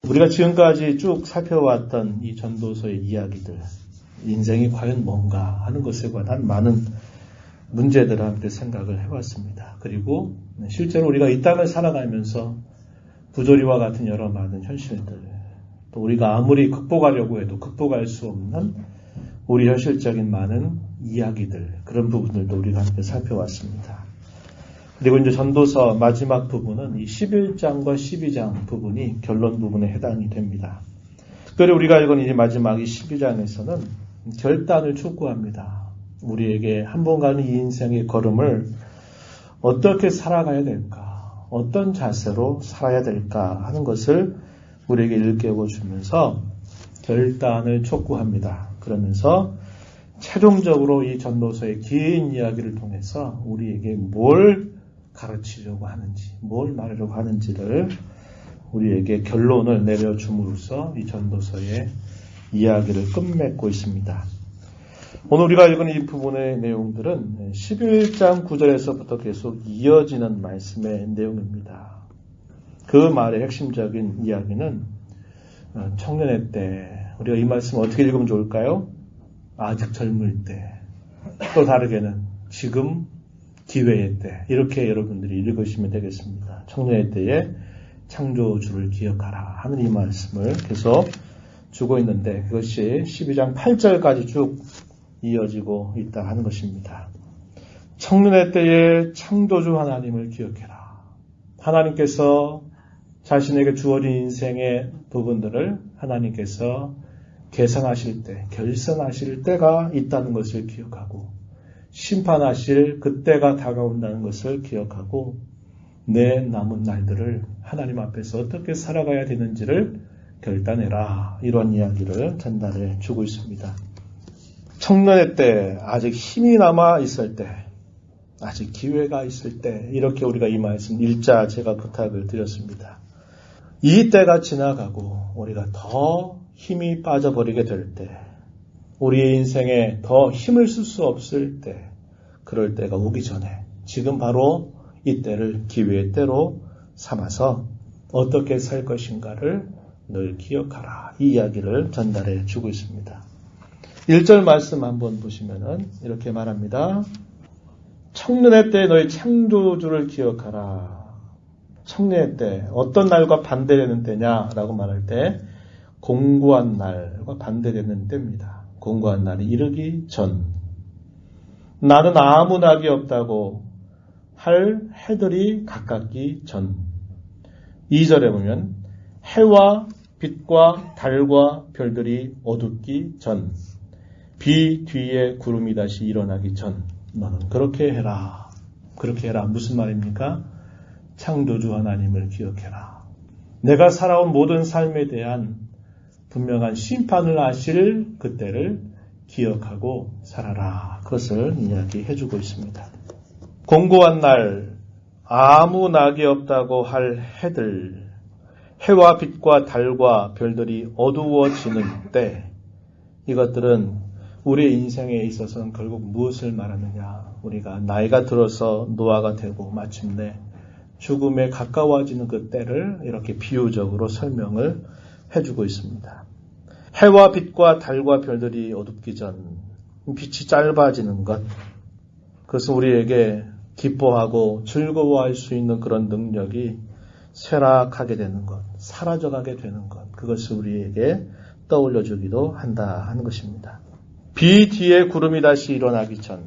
우리가 지금까지 쭉 살펴왔던 이 전도서의 이야기들, 인생이 과연 뭔가 하는 것에 관한 많은 문제들을 함께 생각을 해왔습니다. 그리고 실제로 우리가 이 땅을 살아가면서 부조리와 같은 여러 많은 현실들, 또 우리가 아무리 극복하려고 해도 극복할 수 없는 우리 현실적인 많은 이야기들, 그런 부분들도 우리가 함께 살펴왔습니다. 그리고 이제 전도서 마지막 부분은 이 11장과 12장 부분이 결론 부분에 해당이 됩니다. 특별히 우리가 읽은 이 마지막 이 12장에서는 결단을 촉구합니다. 우리에게 한 번 가는 이 인생의 걸음을 어떻게 살아가야 될까, 어떤 자세로 살아야 될까 하는 것을 우리에게 일깨워 주면서 결단을 촉구합니다. 그러면서 최종적으로 이 전도서의 긴 이야기를 통해서 우리에게 뭘 가르치려고 하는지, 뭘 말하려고 하는지를 우리에게 결론을 내려줌으로써 이 전도서의 이야기를 끝맺고 있습니다. 오늘 우리가 읽은 이 부분의 내용들은 11장 9절에서부터 계속 이어지는 말씀의 내용입니다. 그 말의 핵심적인 이야기는 청년의 때, 우리가 이 말씀 어떻게 읽으면 좋을까요? 아직 젊을 때, 또 다르게는 지금 기회의 때, 이렇게 여러분들이 읽으시면 되겠습니다. 청년의 때에 창조주를 기억하라 하는 이 말씀을 계속 주고 있는데, 그것이 12장 8절까지 쭉 이어지고 있다 하는 것입니다. 청년의 때에 창조주 하나님을 기억해라. 하나님께서 자신에게 주어진 인생의 부분들을 하나님께서 계산하실 때, 결산하실 때가 있다는 것을 기억하고, 심판하실 그때가 다가온다는 것을 기억하고, 내 남은 날들을 하나님 앞에서 어떻게 살아가야 되는지를 결단해라. 이런 이야기를 전달해 주고 있습니다. 청년의 때, 아직 힘이 남아 있을 때, 아직 기회가 있을 때, 이렇게 우리가 이 말씀 일자 제가 부탁을 드렸습니다. 이 때가 지나가고 우리가 더 힘이 빠져버리게 될 때, 우리의 인생에 더 힘을 쓸 수 없을 때, 그럴 때가 오기 전에 지금 바로 이 때를 기회의 때로 삼아서 어떻게 살 것인가를 늘 기억하라. 이 이야기를 전달해 주고 있습니다. 1절 말씀 한번 보시면은 이렇게 말합니다. 청년의 때 너희 창조주를 기억하라. 청년의 때, 어떤 날과 반대되는 때냐라고 말할 때 공고한 날과 반대되는 때입니다. 공고한 날이 이르기 전, 나는 아무 낙이 없다고 할 해들이 가깝기 전. 2절에 보면 해와 빛과 달과 별들이 어둡기 전, 비 뒤에 구름이 다시 일어나기 전, 너는 그렇게 해라. 그렇게 해라. 무슨 말입니까? 창조주 하나님을 기억해라. 내가 살아온 모든 삶에 대한 분명한 심판을 하실 그때를 기억하고 살아라. 그것을 이야기해 주고 있습니다. 공고한 날, 아무 낙이 없다고 할 해들, 해와 빛과 달과 별들이 어두워지는 때, 이것들은 우리의 인생에 있어서는 결국 무엇을 말하느냐. 우리가 나이가 들어서 노화가 되고 마침내 죽음에 가까워지는 그 때를 이렇게 비유적으로 설명을 해주고 있습니다. 해와 빛과 달과 별들이 어둡기 전, 빛이 짧아지는 것, 그것은 우리에게 기뻐하고 즐거워할 수 있는 그런 능력이 쇠락하게 되는 것, 사라져가게 되는 것, 그것을 우리에게 떠올려주기도 한다 하는 것입니다. 비 뒤에 구름이 다시 일어나기 전,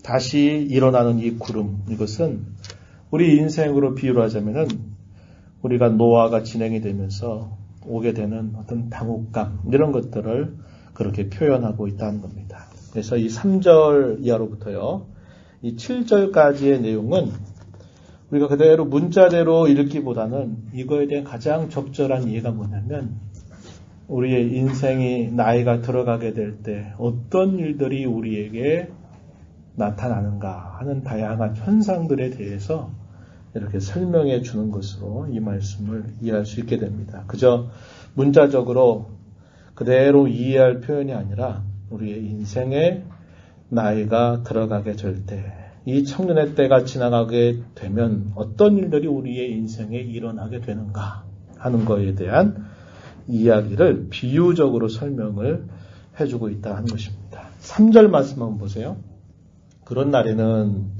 다시 일어나는 이 구름, 이것은 우리 인생으로 비유를 하자면은 우리가 노화가 진행이 되면서 오게 되는 어떤 당혹감, 이런 것들을 그렇게 표현하고 있다는 겁니다. 그래서 이 3절 이하로부터요, 이 7절까지의 내용은 우리가 그대로 문자대로 읽기보다는 이거에 대한 가장 적절한 이해가 뭐냐면, 우리의 인생이 나이가 들어가게 될 때 어떤 일들이 우리에게 나타나는가 하는 다양한 현상들에 대해서 이렇게 설명해 주는 것으로 이 말씀을 이해할 수 있게 됩니다. 그저 문자적으로 그대로 이해할 표현이 아니라 우리의 인생에 나이가 들어가게 될 때, 이 청년의 때가 지나가게 되면 어떤 일들이 우리의 인생에 일어나게 되는가 하는 것에 대한 이야기를 비유적으로 설명을 해주고 있다 하는 것입니다. 3절 말씀 한번 보세요. 그런 날에는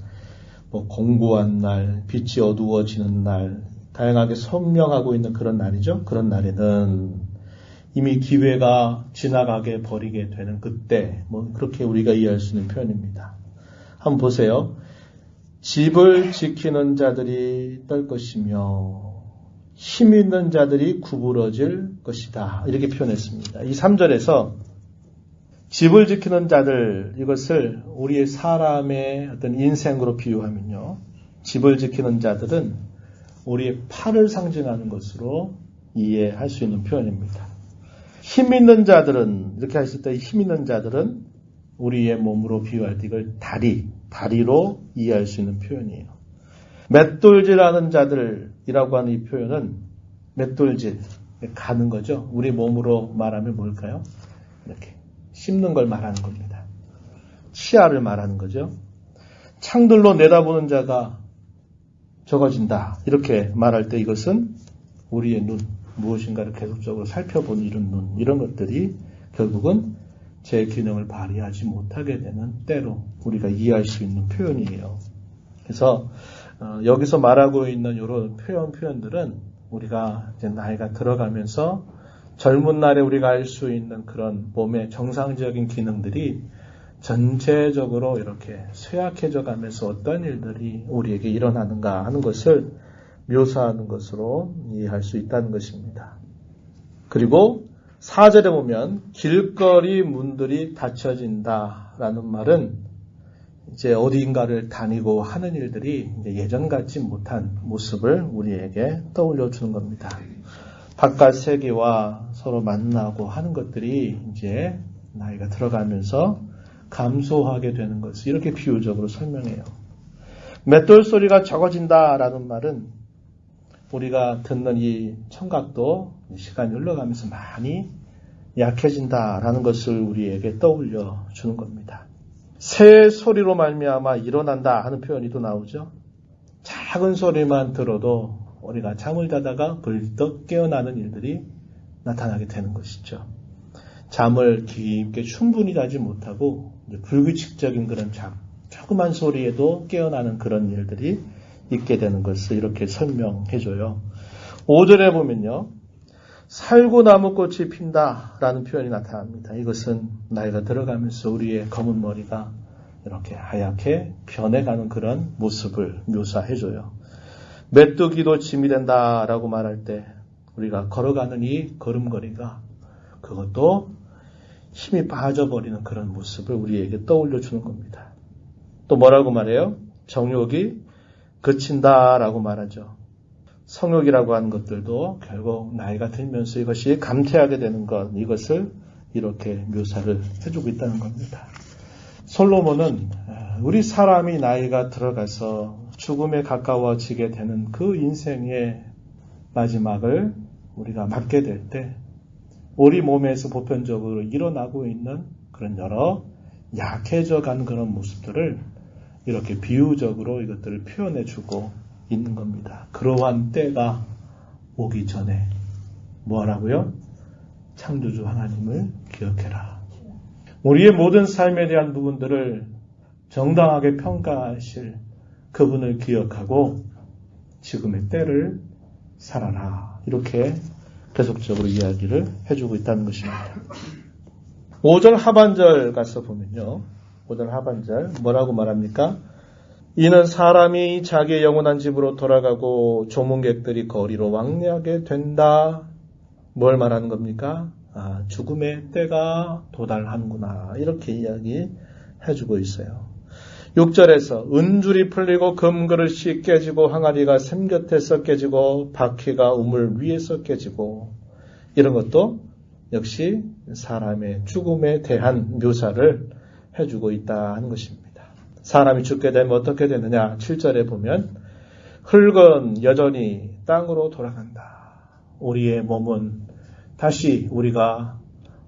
공고한 날, 빛이 어두워지는 날, 다양하게 선명하고 있는 그런 날이죠. 그런 날에는 이미 기회가 지나가게 버리게 되는 그때, 그렇게 우리가 이해할 수 있는 표현입니다. 한번 보세요. 집을 지키는 자들이 떨 것이며 힘 있는 자들이 구부러질 것이다. 이렇게 표현했습니다. 이 3절에서 집을 지키는 자들, 이것을 우리의 사람의 어떤 인생으로 비유하면요. 집을 지키는 자들은 우리의 팔을 상징하는 것으로 이해할 수 있는 표현입니다. 힘 있는 자들은, 이렇게 했을 때 힘 있는 자들은 우리의 몸으로 비유할 때 이걸 다리로 이해할 수 있는 표현이에요. 맷돌질하는 자들이라고 하는 이 표현은 맷돌질, 가는 거죠. 우리 몸으로 말하면 뭘까요? 이렇게 씹는 걸 말하는 겁니다. 치아를 말하는 거죠. 창들로 내다보는 자가 적어진다. 이렇게 말할 때 이것은 우리의 눈, 무엇인가를 계속적으로 살펴보는 이런 것들이 결국은 제 기능을 발휘하지 못하게 되는 때로 우리가 이해할 수 있는 표현이에요. 그래서 여기서 말하고 있는 이런 표현들은 우리가 이제 나이가 들어가면서 젊은 날에 우리가 알 수 있는 그런 몸의 정상적인 기능들이 전체적으로 이렇게 쇠약해져 가면서 어떤 일들이 우리에게 일어나는가 하는 것을 묘사하는 것으로 이해할 수 있다는 것입니다. 그리고 4절에 보면 길거리 문들이 닫혀진다라는 말은 이제 어디인가를 다니고 하는 일들이 이제 예전 같지 못한 모습을 우리에게 떠올려 주는 겁니다. 바깥 세계와 서로 만나고 하는 것들이 이제 나이가 들어가면서 감소하게 되는 것을 이렇게 비유적으로 설명해요. 맷돌 소리가 적어진다라는 말은 우리가 듣는 이 청각도 시간이 흘러가면서 많이 약해진다라는 것을 우리에게 떠올려 주는 겁니다. 새 소리로 말미암아 일어난다 하는 표현이 또 나오죠. 작은 소리만 들어도 우리가 잠을 자다가 벌떡 깨어나는 일들이 나타나게 되는 것이죠. 잠을 깊게 충분히 자지 못하고 불규칙적인 그런 조그만 소리에도 깨어나는 그런 일들이 있게 되는 것을 이렇게 설명해줘요. 5절에 보면요. 살구나무꽃이 핀다라는 표현이 나타납니다. 이것은 나이가 들어가면서 우리의 검은 머리가 이렇게 하얗게 변해가는 그런 모습을 묘사해줘요. 메뚜기도 짐이 된다라고 말할 때 우리가 걸어가는 이 걸음걸이가 그것도 힘이 빠져버리는 그런 모습을 우리에게 떠올려 주는 겁니다. 또 뭐라고 말해요? 정욕이 그친다라고 말하죠. 성욕이라고 하는 것들도 결국 나이가 들면서 이것이 감퇴하게 되는 것, 이것을 이렇게 묘사를 해주고 있다는 겁니다. 솔로몬은 우리 사람이 나이가 들어가서 죽음에 가까워지게 되는 그 인생의 마지막을 우리가 맞게 될 때 우리 몸에서 보편적으로 일어나고 있는 그런 여러 약해져가는 그런 모습들을 이렇게 비유적으로 이것들을 표현해주고 있는 겁니다. 그러한 때가 오기 전에 뭐 하라고요? 창조주 하나님을 기억해라. 우리의 모든 삶에 대한 부분들을 정당하게 평가하실 그분을 기억하고 지금의 때를 살아라. 이렇게 계속적으로 이야기를 해주고 있다는 것입니다. 5절 하반절 가서 보면요. 5절 하반절 뭐라고 말합니까? 이는 사람이 자기의 영원한 집으로 돌아가고 조문객들이 거리로 왕래하게 된다. 뭘 말하는 겁니까? 죽음의 때가 도달하는구나. 이렇게 이야기해주고 있어요. 6절에서 은줄이 풀리고 금그릇이 깨지고 항아리가 샘 곁에서 깨지고 바퀴가 우물 위에서 깨지고 이런 것도 역시 사람의 죽음에 대한 묘사를 해주고 있다 하는 것입니다. 사람이 죽게 되면 어떻게 되느냐? 7절에 보면 흙은 여전히 땅으로 돌아간다. 우리의 몸은 다시 우리가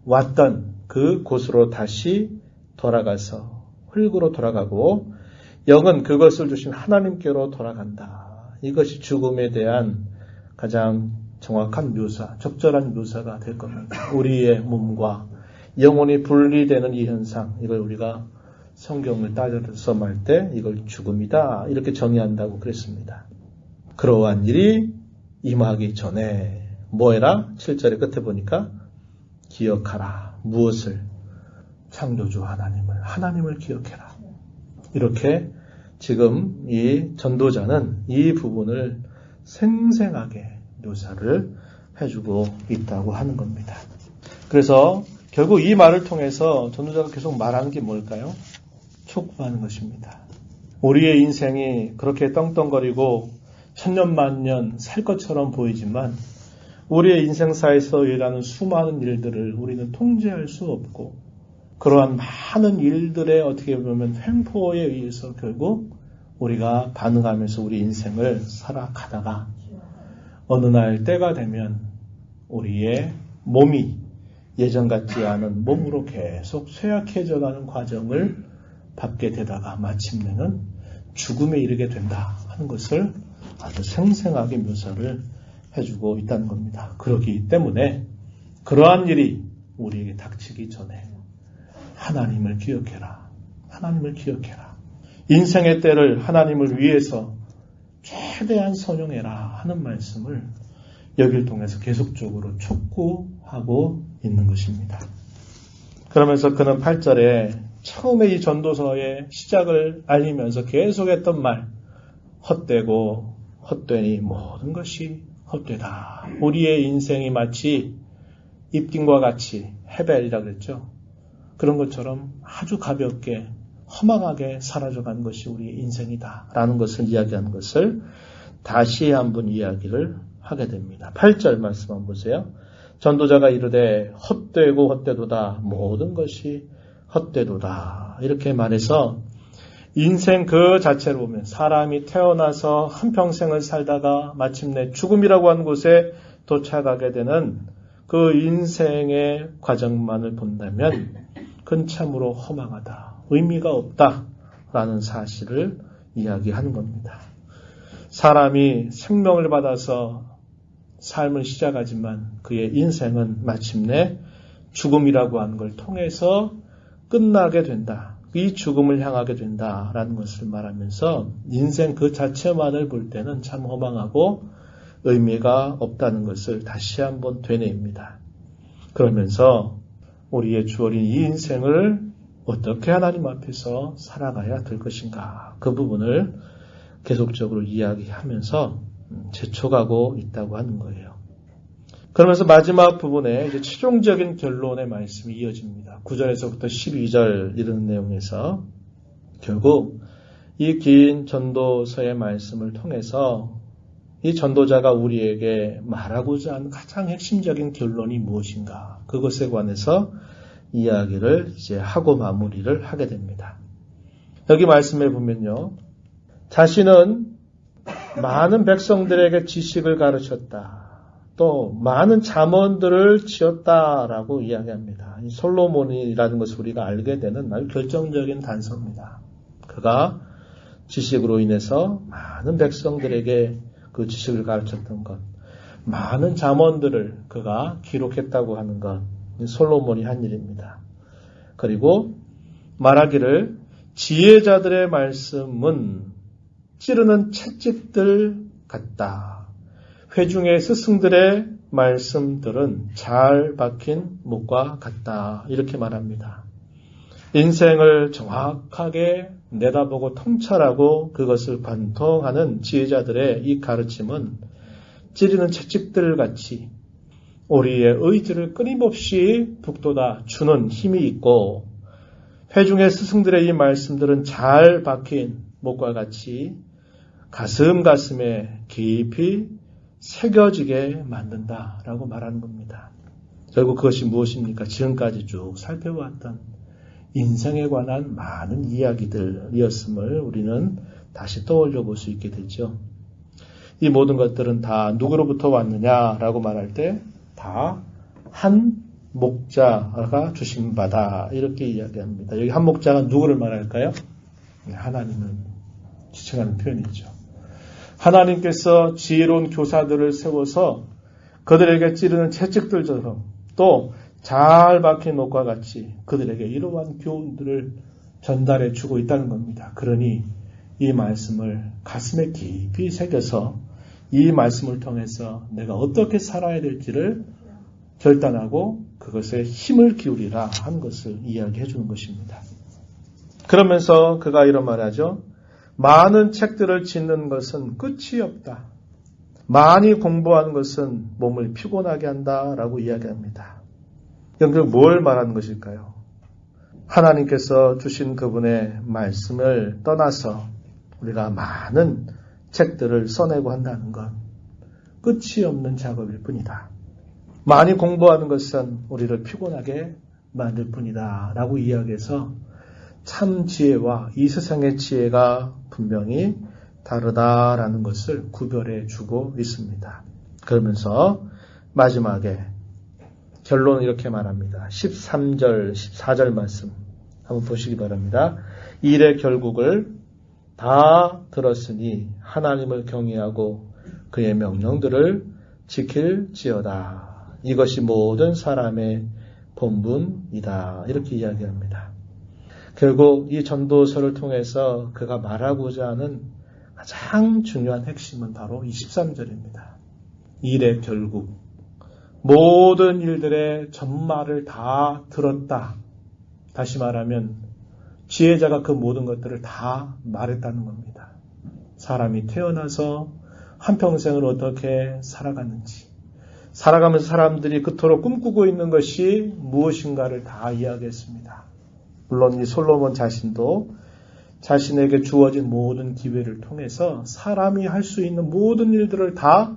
왔던 그 곳으로 다시 돌아가서 흙으로 돌아가고 영은 그것을 주신 하나님께로 돌아간다. 이것이 죽음에 대한 가장 정확한 묘사, 적절한 묘사가 될 겁니다. 우리의 몸과 영혼이 분리되는 이 현상, 이걸 우리가 성경을 따져서 말 때 이걸 죽음이다 이렇게 정의한다고 그랬습니다. 그러한 일이 임하기 전에 뭐해라? 7절의 끝에 보니까 기억하라. 무엇을? 창조주 하나님을 기억해라. 이렇게 지금 이 전도자는 이 부분을 생생하게 묘사를 해주고 있다고 하는 겁니다. 그래서 결국 이 말을 통해서 전도자가 계속 말하는 게 뭘까요? 촉구하는 것입니다. 우리의 인생이 그렇게 떵떵거리고 천년만년 살 것처럼 보이지만 우리의 인생사에서 일어나는 수많은 일들을 우리는 통제할 수 없고 그러한 많은 일들의 어떻게 보면 횡포에 의해서 결국 우리가 반응하면서 우리 인생을 살아가다가 어느 날 때가 되면 우리의 몸이 예전 같지 않은 몸으로 계속 쇠약해져가는 과정을 밟게 되다가 마침내는 죽음에 이르게 된다 하는 것을 아주 생생하게 묘사를 해주고 있다는 겁니다. 그렇기 때문에 그러한 일이 우리에게 닥치기 전에 하나님을 기억해라. 하나님을 기억해라. 인생의 때를 하나님을 위해서 최대한 선용해라 하는 말씀을 여기를 통해서 계속적으로 촉구하고 있는 것입니다. 그러면서 그는 8절에 처음에 이 전도서의 시작을 알리면서 계속했던 말, 헛되고 헛되니 모든 것이 헛되다. 우리의 인생이 마치 입김과 같이 헤벨이라 그랬죠. 그런 것처럼 아주 가볍게 허망하게 사라져간 것이 우리의 인생이다 라는 것을 이야기하는 것을 다시 한번 이야기를 하게 됩니다. 8절 말씀 한번 보세요. 전도자가 이르되 헛되고 헛되도다 모든 것이 헛되도다 이렇게 말해서 인생 그 자체를 보면 사람이 태어나서 한평생을 살다가 마침내 죽음이라고 하는 곳에 도착하게 되는 그 인생의 과정만을 본다면 그건 참으로 허망하다. 의미가 없다라는 사실을 이야기하는 겁니다. 사람이 생명을 받아서 삶을 시작하지만 그의 인생은 마침내 죽음이라고 하는 걸 통해서 끝나게 된다. 이 죽음을 향하게 된다라는 것을 말하면서 인생 그 자체만을 볼 때는 참 허망하고 의미가 없다는 것을 다시 한번 되뇌입니다. 그러면서 우리의 주어진 이 인생을 어떻게 하나님 앞에서 살아가야 될 것인가 그 부분을 계속적으로 이야기하면서 재촉하고 있다고 하는 거예요. 그러면서 마지막 부분에 이제 최종적인 결론의 말씀이 이어집니다. 9절에서부터 12절 이런 내용에서 결국 이 긴 전도서의 말씀을 통해서 이 전도자가 우리에게 말하고자 하는 가장 핵심적인 결론이 무엇인가 그것에 관해서 이야기를 이제 하고 마무리를 하게 됩니다. 여기 말씀해 보면요. 자신은 많은 백성들에게 지식을 가르쳤다. 또 많은 잠언들을 지었다라고 이야기합니다. 이 솔로몬이라는 것을 우리가 알게 되는 아주 결정적인 단서입니다. 그가 지식으로 인해서 많은 백성들에게 그 지식을 가르쳤던 것, 많은 잠언들을 그가 기록했다고 하는 것, 솔로몬이 한 일입니다. 그리고 말하기를 지혜자들의 말씀은 찌르는 채찍들 같다. 회중의 스승들의 말씀들은 잘 박힌 목과 같다. 이렇게 말합니다. 인생을 정확하게 내다보고 통찰하고 그것을 관통하는 지혜자들의 이 가르침은 찌르는 채찍들 같이 우리의 의지를 끊임없이 북돋아 주는 힘이 있고 회중의 스승들의 이 말씀들은 잘 박힌 목과 같이 가슴에 깊이 새겨지게 만든다라고 말하는 겁니다. 결국 그것이 무엇입니까? 지금까지 쭉 살펴왔던 인생에 관한 많은 이야기들이었음을 우리는 다시 떠올려 볼 수 있게 되죠. 이 모든 것들은 다 누구로부터 왔느냐라고 말할 때 다 한 목자가 주신 바다 이렇게 이야기합니다. 여기 한 목자가 누구를 말할까요? 하나님을 지칭하는 표현이죠. 하나님께서 지혜로운 교사들을 세워서 그들에게 찌르는 채찍들처럼 또 잘 박힌 옷과 같이 그들에게 이러한 교훈들을 전달해 주고 있다는 겁니다. 그러니 이 말씀을 가슴에 깊이 새겨서 이 말씀을 통해서 내가 어떻게 살아야 될지를 결단하고 그것에 힘을 기울이라 하는 것을 이야기해 주는 것입니다. 그러면서 그가 이런 말하죠. 많은 책들을 짓는 것은 끝이 없다. 많이 공부하는 것은 몸을 피곤하게 한다라고 이야기합니다. 여기서 뭘 말하는 것일까요? 하나님께서 주신 그분의 말씀을 떠나서 우리가 많은 책들을 써내고 한다는 건 끝이 없는 작업일 뿐이다. 많이 공부하는 것은 우리를 피곤하게 만들 뿐이다 라고 이야기해서 참 지혜와 이 세상의 지혜가 분명히 다르다라는 것을 구별해 주고 있습니다. 그러면서 마지막에 결론은 이렇게 말합니다. 13절, 14절 말씀 한번 보시기 바랍니다. 일의 결국을 다 들었으니 하나님을 경외하고 그의 명령들을 지킬지어다. 이것이 모든 사람의 본분이다. 이렇게 이야기합니다. 결국 이 전도서를 통해서 그가 말하고자 하는 가장 중요한 핵심은 바로 23절입니다. 일의 결국, 모든 일들의 전말을 다 들었다. 다시 말하면 지혜자가 그 모든 것들을 다 말했다는 겁니다. 사람이 태어나서 한평생을 어떻게 살아갔는지, 살아가면서 사람들이 그토록 꿈꾸고 있는 것이 무엇인가를 다 이야기했습니다. 물론 이 솔로몬 자신도 자신에게 주어진 모든 기회를 통해서 사람이 할 수 있는 모든 일들을 다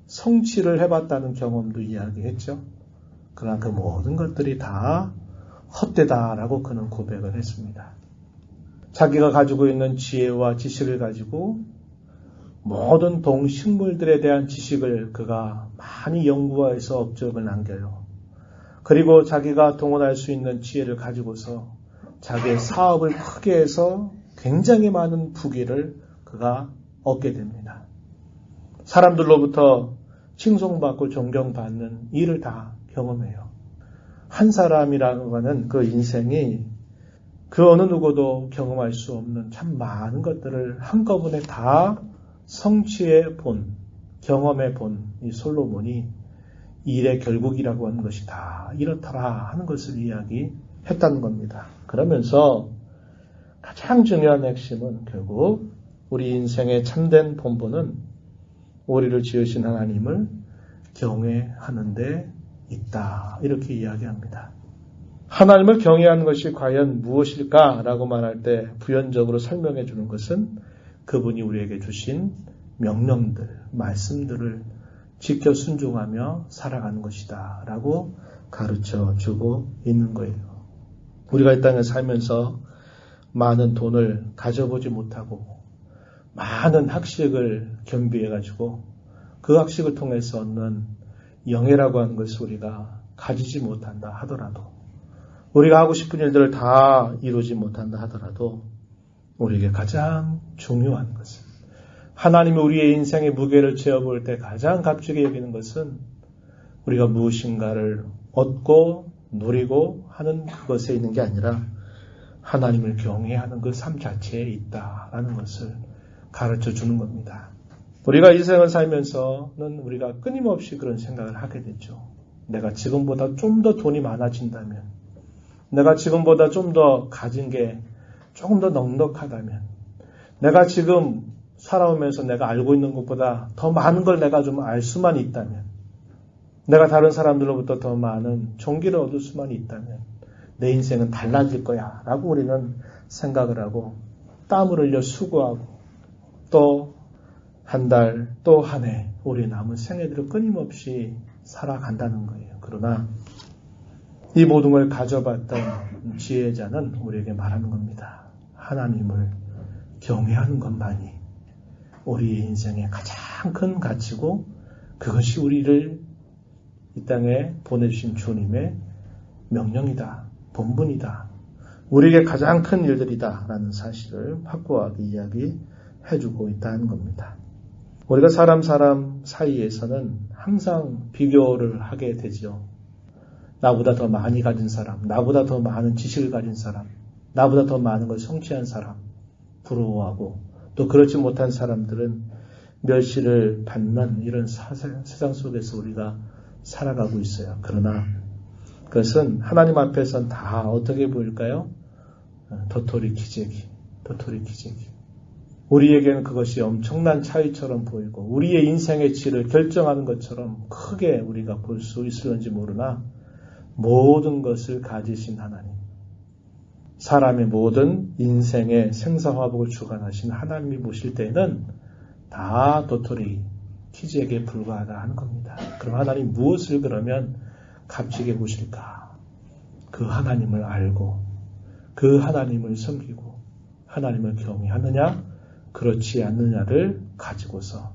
성취를 해봤다는 경험도 이야기했죠. 그러나 그 모든 것들이 다 헛되다라고 그는 고백을 했습니다. 자기가 가지고 있는 지혜와 지식을 가지고 모든 동식물들에 대한 지식을 그가 많이 연구해서 업적을 남겨요. 그리고 자기가 동원할 수 있는 지혜를 가지고서 자기의 사업을 크게 해서 굉장히 많은 부귀를 그가 얻게 됩니다. 사람들로부터 칭송받고 존경받는 일을 다 경험해요. 한 사람이라고 하는 그 인생이 그 어느 누구도 경험할 수 없는 참 많은 것들을 한꺼번에 다 성취해 본, 경험해 본 이 솔로몬이 일의 결국이라고 하는 것이 다 이렇더라 하는 것을 이야기했다는 겁니다. 그러면서 가장 중요한 핵심은 결국 우리 인생의 참된 본분은 우리를 지으신 하나님을 경외하는 데 있다. 이렇게 이야기합니다. 하나님을 경외하는 것이 과연 무엇일까라고 말할 때 부연적으로 설명해 주는 것은 그분이 우리에게 주신 명령들, 말씀들을 지켜 순종하며 살아가는 것이다 라고 가르쳐 주고 있는 거예요. 우리가 이 땅에 살면서 많은 돈을 가져보지 못하고 많은 학식을 겸비해가지고 그 학식을 통해서 얻는 영예라고 하는 것을 우리가 가지지 못한다 하더라도, 우리가 하고 싶은 일들을 다 이루지 못한다 하더라도 우리에게 가장 중요한 것은, 하나님이 우리의 인생의 무게를 재어볼 때 가장 값지게 여기는 것은 우리가 무엇인가를 얻고 누리고 하는 그것에 있는 게 아니라 하나님을 경외하는 그 삶 자체에 있다라는 것을 가르쳐 주는 겁니다. 우리가 이 생을 살면서는 우리가 끊임없이 그런 생각을 하게 되죠. 내가 지금보다 좀 더 돈이 많아진다면, 내가 지금보다 좀 더 가진 게 조금 더 넉넉하다면, 내가 지금 살아오면서 내가 알고 있는 것보다 더 많은 걸 내가 좀 알 수만 있다면, 내가 다른 사람들로부터 더 많은 종기를 얻을 수만 있다면 내 인생은 달라질 거야 라고 우리는 생각을 하고 땀을 흘려 수고하고 또 한 달, 또 한 해 우리 남은 생애들을 끊임없이 살아간다는 거예요. 그러나 이 모든 걸 가져봤던 지혜자는 우리에게 말하는 겁니다. 하나님을 경외하는 것만이 우리 인생의 가장 큰 가치고 그것이 우리를 이 땅에 보내주신 주님의 명령이다, 본분이다, 우리에게 가장 큰 일들이다 라는 사실을 확고하게 이야기해주고 있다는 겁니다. 우리가 사람 사이에서는 항상 비교를 하게 되죠. 나보다 더 많이 가진 사람, 나보다 더 많은 지식을 가진 사람, 나보다 더 많은 걸 성취한 사람 부러워하고, 또 그렇지 못한 사람들은 멸시를 받는 이런 세상 속에서 우리가 살아가고 있어요. 그러나 그것은 하나님 앞에서는 다 어떻게 보일까요? 도토리 기재기. 우리에게는 그것이 엄청난 차이처럼 보이고 우리의 인생의 질을 결정하는 것처럼 크게 우리가 볼 수 있을는지 모르나, 모든 것을 가지신 하나님, 사람의 모든 인생의 생사화복을 주관하신 하나님이 보실 때에는 다 도토리 키즈에게 불과하다 하는 겁니다. 그럼 하나님 무엇을 그러면 값지게 보실까? 그 하나님을 알고 그 하나님을 섬기고 하나님을 경외하느냐 그렇지 않느냐를 가지고서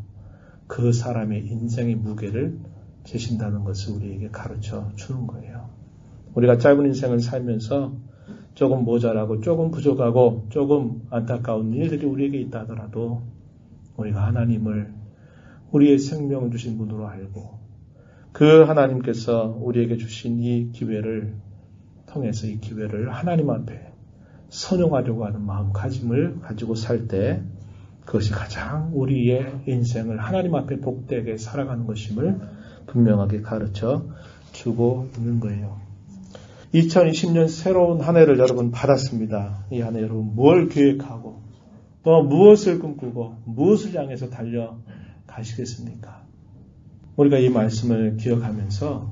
그 사람의 인생의 무게를 재신다는 것을 우리에게 가르쳐 주는 거예요. 우리가 짧은 인생을 살면서 조금 모자라고 조금 부족하고 조금 안타까운 일들이 우리에게 있다 하더라도 우리가 하나님을 우리의 생명을 주신 분으로 알고 그 하나님께서 우리에게 주신 이 기회를 통해서 이 기회를 하나님 앞에 선용하려고 하는 마음가짐을 가지고 살 때 그것이 가장 우리의 인생을 하나님 앞에 복되게 살아가는 것임을 분명하게 가르쳐 주고 있는 거예요. 2020년 새로운 한 해를 여러분 받았습니다. 이 한 해 여러분 뭘 계획하고 또 무엇을 꿈꾸고 무엇을 향해서 달려가시겠습니까? 우리가 이 말씀을 기억하면서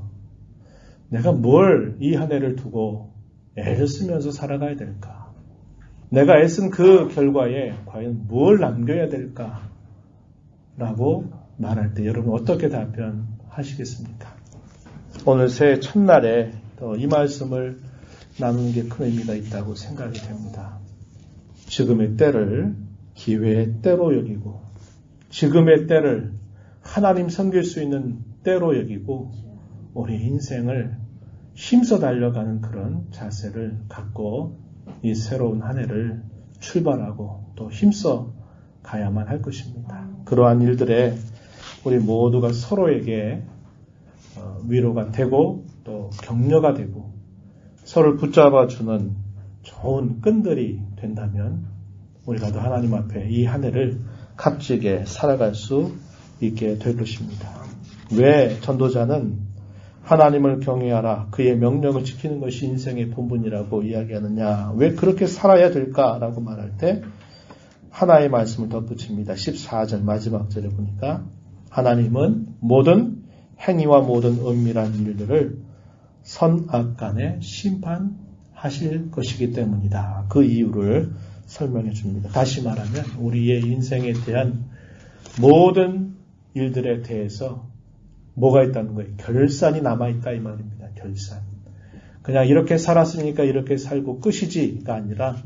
내가 뭘 이 한 해를 두고 애를 쓰면서 살아가야 될까? 내가 애쓴 그 결과에 과연 뭘 남겨야 될까? 라고 말할 때 여러분 어떻게 답변하시겠습니까? 오늘 새해 첫날에 이 말씀을 나누는 게 큰 의미가 있다고 생각이 됩니다. 지금의 때를 기회의 때로 여기고 지금의 때를 하나님 섬길 수 있는 때로 여기고 우리 인생을 힘써 달려가는 그런 자세를 갖고 이 새로운 한 해를 출발하고 또 힘써 가야만 할 것입니다. 그러한 일들에 우리 모두가 서로에게 위로가 되고 또 격려가 되고 서로를 붙잡아주는 좋은 끈들이 된다면 우리가 더 하나님 앞에 이 한 해를 값지게 살아갈 수 있게 될 것입니다. 왜 전도자는 하나님을 경외하라 그의 명령을 지키는 것이 인생의 본분이라고 이야기하느냐, 왜 그렇게 살아야 될까라고 말할 때 하나의 말씀을 덧붙입니다. 14절 마지막 절에 보니까 하나님은 모든 행위와 모든 은밀한 일들을 선악간에 심판하실 것이기 때문이다. 그 이유를 설명해 줍니다. 다시 말하면 우리의 인생에 대한 모든 일들에 대해서 뭐가 있다는 거예요? 결산이 남아있다 이 말입니다. 결산. 그냥 이렇게 살았으니까 이렇게 살고 끝이지가 아니라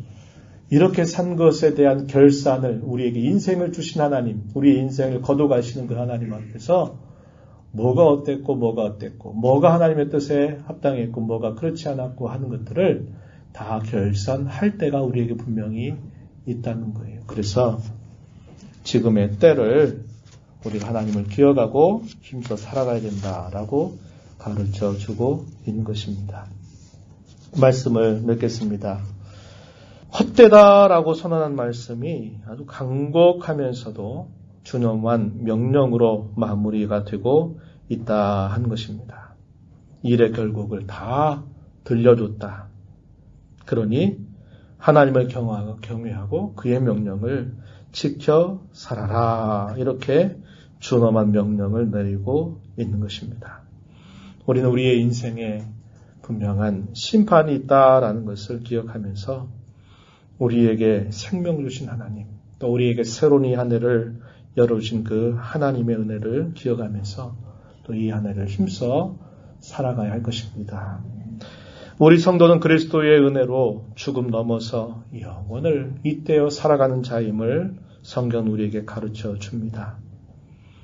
이렇게 산 것에 대한 결산을 우리에게 인생을 주신 하나님, 우리의 인생을 거둬가시는 그 하나님 앞에서 뭐가 어땠고 뭐가 하나님의 뜻에 합당했고 뭐가 그렇지 않았고 하는 것들을 다 결산할 때가 우리에게 분명히 있다는 거예요. 그래서 지금의 때를 우리가 하나님을 기억하고 힘써 살아가야 된다라고 가르쳐 주고 있는 것입니다. 말씀을 맺겠습니다. 헛되다라고 선언한 말씀이 아주 강곡하면서도 준엄한 명령으로 마무리가 되고 있다 한 것입니다. 일의 결국을 다 들려줬다. 그러니 하나님을 경외하고 그의 명령을 지켜 살아라. 이렇게 준엄한 명령을 내리고 있는 것입니다. 우리는 우리의 인생에 분명한 심판이 있다라는 것을 기억하면서 우리에게 생명 주신 하나님, 또 우리에게 새로운 이 한 해를 열어주신 그 하나님의 은혜를 기억하면서 또 이 한 해를 힘써 살아가야 할 것입니다. 우리 성도는 그리스도의 은혜로 죽음 넘어서 영원을 잇대어 살아가는 자임을 성경은 우리에게 가르쳐 줍니다.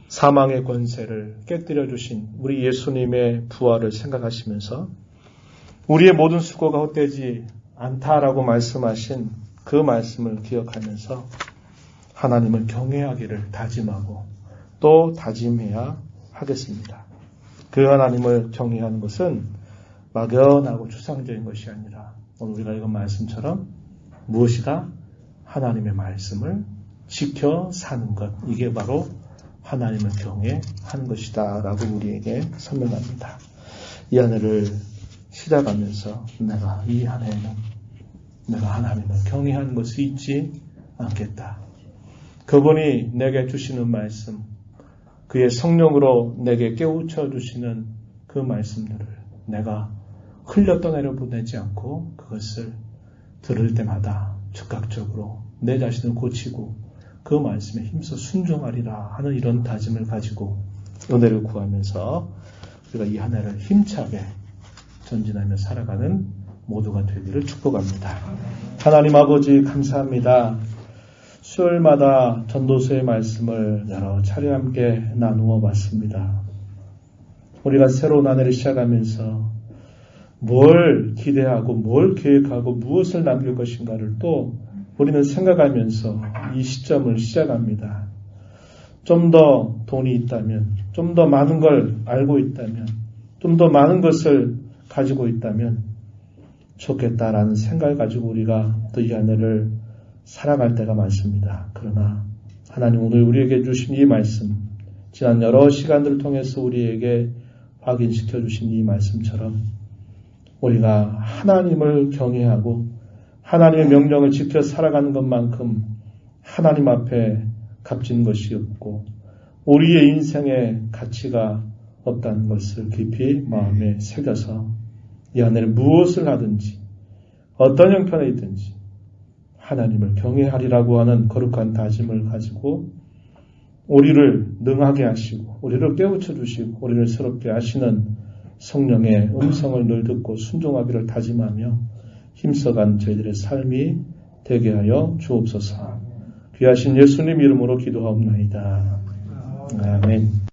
사망의 권세를 깨뜨려 주신 우리 예수님의 부활을 생각하시면서 우리의 모든 수고가 헛되지 않다라고 말씀하신 그 말씀을 기억하면서 하나님을 경외하기를 다짐하고 또 다짐해야 하겠습니다. 그 하나님을 경외하는 것은 막연하고 추상적인 것이 아니라 오늘 우리가 읽은 말씀처럼 무엇이다? 하나님의 말씀을 지켜 사는 것. 이게 바로 하나님을 경외하는 것이다 라고 우리에게 설명합니다. 이 한 해를 시작하면서 내가 이 한 해에는 내가 하나님을 경외하는 것이 있지 않겠다. 그분이 내게 주시는 말씀, 그의 성령으로 내게 깨우쳐 주시는 그 말씀들을 내가 흘려 떠내려 보내지 않고 그것을 들을 때마다 즉각적으로 내 자신을 고치고 그 말씀에 힘써 순종하리라 하는 이런 다짐을 가지고 은혜를 구하면서 우리가 이 한 해를 힘차게 전진하며 살아가는 모두가 되기를 축복합니다. 하나님 아버지 감사합니다. 수요일마다 전도서의 말씀을 여러 차례 함께 나누어 봤습니다. 우리가 새로운 한 해를 시작하면서 뭘 기대하고 뭘 계획하고 무엇을 남길 것인가를 또 우리는 생각하면서 이 시점을 시작합니다. 좀 더 돈이 있다면, 좀 더 많은 걸 알고 있다면, 좀 더 많은 것을 가지고 있다면 좋겠다라는 생각을 가지고 우리가 또 이 한 해를 살아갈 때가 많습니다. 그러나 하나님 오늘 우리에게 주신 이 말씀, 지난 여러 시간들을 통해서 우리에게 확인시켜 주신 이 말씀처럼 우리가 하나님을 경외하고 하나님의 명령을 지켜 살아가는 것만큼 하나님 앞에 값진 것이 없고 우리의 인생에 가치가 없다는 것을 깊이 마음에 새겨서 이 한 해를 무엇을 하든지 어떤 형편에 있든지 하나님을 경외하리라고 하는 거룩한 다짐을 가지고 우리를 능하게 하시고 우리를 깨우쳐 주시고 우리를 새롭게 하시는 성령의 음성을 늘 듣고 순종하기를 다짐하며 힘써간 저희들의 삶이 되게 하여 주옵소서. 귀하신 예수님 이름으로 기도하옵나이다. 아멘.